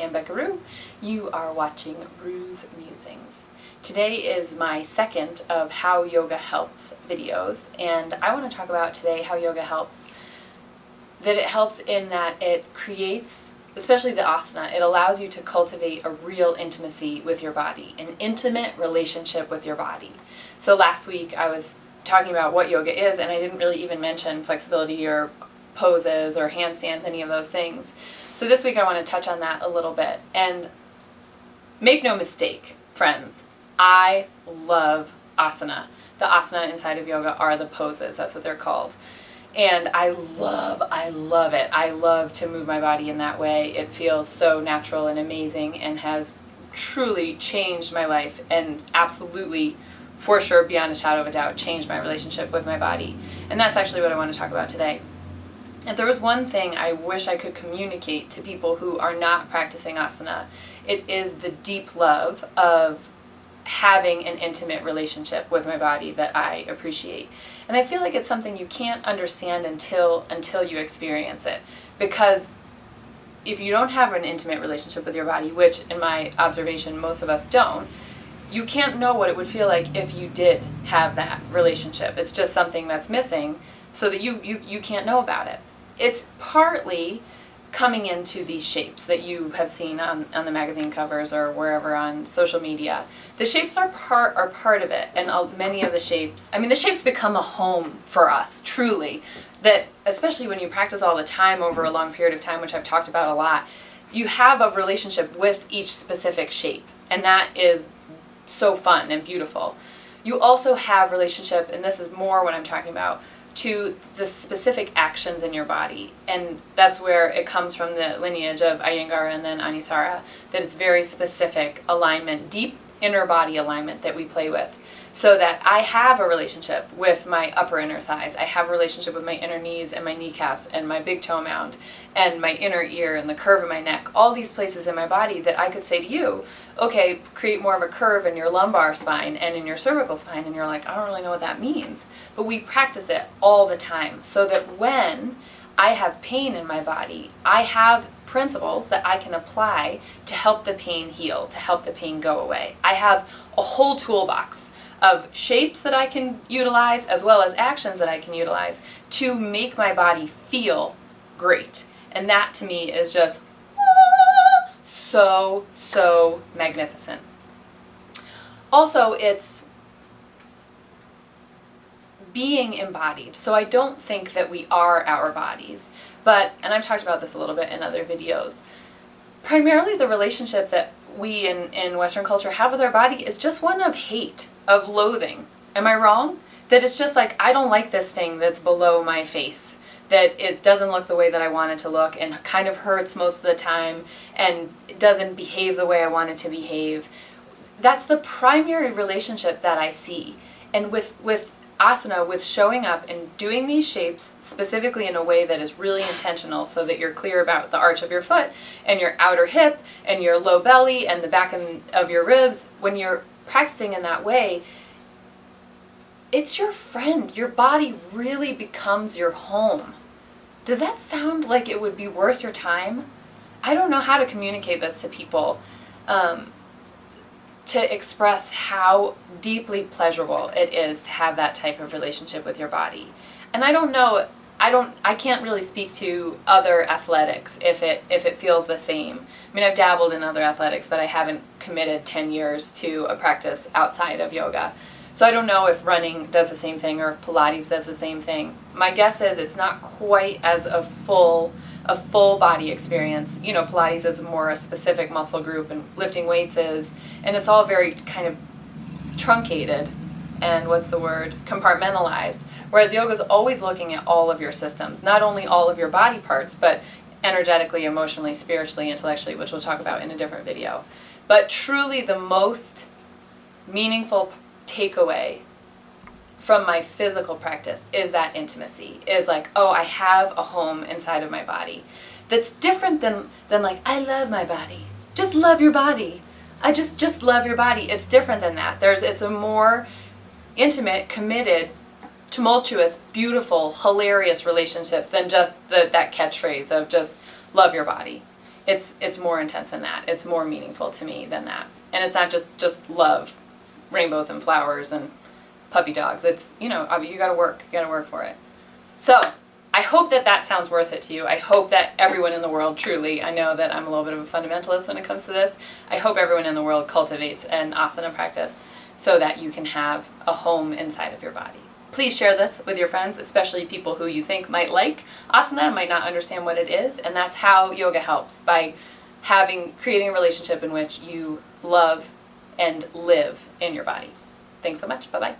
am Becca Rue. You are watching Rue's Musings. Today is my second of How Yoga Helps videos, and I want to talk about today how yoga helps. That it helps in that it creates, especially the asana, it allows you to cultivate a real intimacy with your body, an intimate relationship with your body. So last week I was talking about what yoga is, and I didn't really even mention flexibility or poses or handstands, any of those things. So this week I want to touch on that a little bit. And make no mistake, friends, I love asana. The asana inside of yoga are the poses, that's what they're called. And I love it. I love to move my body in that way. It feels so natural and amazing and has truly changed my life and absolutely, for sure, beyond a shadow of a doubt, changed my relationship with my body. And that's actually what I want to talk about today. If there was one thing I wish I could communicate to people who are not practicing asana, it is the deep love of having an intimate relationship with my body that I appreciate. And I feel like it's something you can't understand until you experience it. Because if you don't have an intimate relationship with your body, which in my observation most of us don't, you can't know what it would feel like if you did have that relationship. It's just something that's missing so that you can't know about it. It's partly coming into these shapes that you have seen on the magazine covers or wherever on social media. The shapes are part of it, and many of the shapes, the shapes become a home for us, truly, that especially when you practice all the time over a long period of time, which I've talked about a lot, you have a relationship with each specific shape, and that is so fun and beautiful. You also have relationship, and this is more what I'm talking about, to the specific actions in your body. And that's where it comes from, the lineage of Iyengar and then Anusara, that it's very specific alignment, deep inner body alignment that we play with. So that I have a relationship with my upper inner thighs. I have a relationship with my inner knees and my kneecaps and my big toe mound and my inner ear and the curve of my neck. All these places in my body that I could say to you, okay, create more of a curve in your lumbar spine and in your cervical spine. And you're like, I don't really know what that means. But we practice it all the time so that when I have pain in my body, I have principles that I can apply to help the pain heal, to help the pain go away. I have a whole toolbox of shapes that I can utilize as well as actions that I can utilize to make my body feel great. And that to me is just so magnificent. Also, it's being embodied. So I don't think that we are our bodies, but, and I've talked about this a little bit in other videos, primarily the relationship that we in Western culture have with our body is just one of hate, of loathing. Am I wrong? That it's just like, I don't like this thing that's below my face, that it doesn't look the way that I want it to look and kind of hurts most of the time and it doesn't behave the way I want it to behave. That's the primary relationship that I see. And with asana, with showing up and doing these shapes specifically in a way that is really intentional so that you're clear about the arch of your foot and your outer hip and your low belly and the back of your ribs, when you're practicing in that way, it's your friend. Your body really becomes your home. Does that sound like it would be worth your time? I don't know how to communicate this to people, to express how deeply pleasurable it is to have that type of relationship with your body. And I don't know, I can't really speak to other athletics if it feels the same. I've dabbled in other athletics, but I haven't committed 10 years to a practice outside of yoga. So I don't know if running does the same thing or if Pilates does the same thing. My guess is it's not quite as a full body experience. Pilates is more a specific muscle group and lifting weights is, and it's all very kind of truncated and compartmentalized. Whereas yoga is always looking at all of your systems, not only all of your body parts, but energetically, emotionally, spiritually, intellectually, which we'll talk about in a different video. But truly the most meaningful takeaway from my physical practice is that intimacy, is like, oh, I have a home inside of my body that's different than like, I love my body. Just love your body. I just love your body. It's different than that. It's a more intimate, committed, tumultuous, beautiful, hilarious relationship than just that catchphrase of just love your body. it's more intense than that. It's more meaningful to me than that. And it's not just love, rainbows and flowers and puppy dogs. It's, you gotta work for it. So, I hope that sounds worth it to you. I hope that everyone in the world truly, I know that I'm a little bit of a fundamentalist when it comes to this, I hope everyone in the world cultivates an asana practice so that you can have a home inside of your body. Please share this with your friends, especially people who you think might like asana, might not understand what it is, and that's how yoga helps, by creating a relationship in which you love and live in your body. Thanks so much. Bye-bye.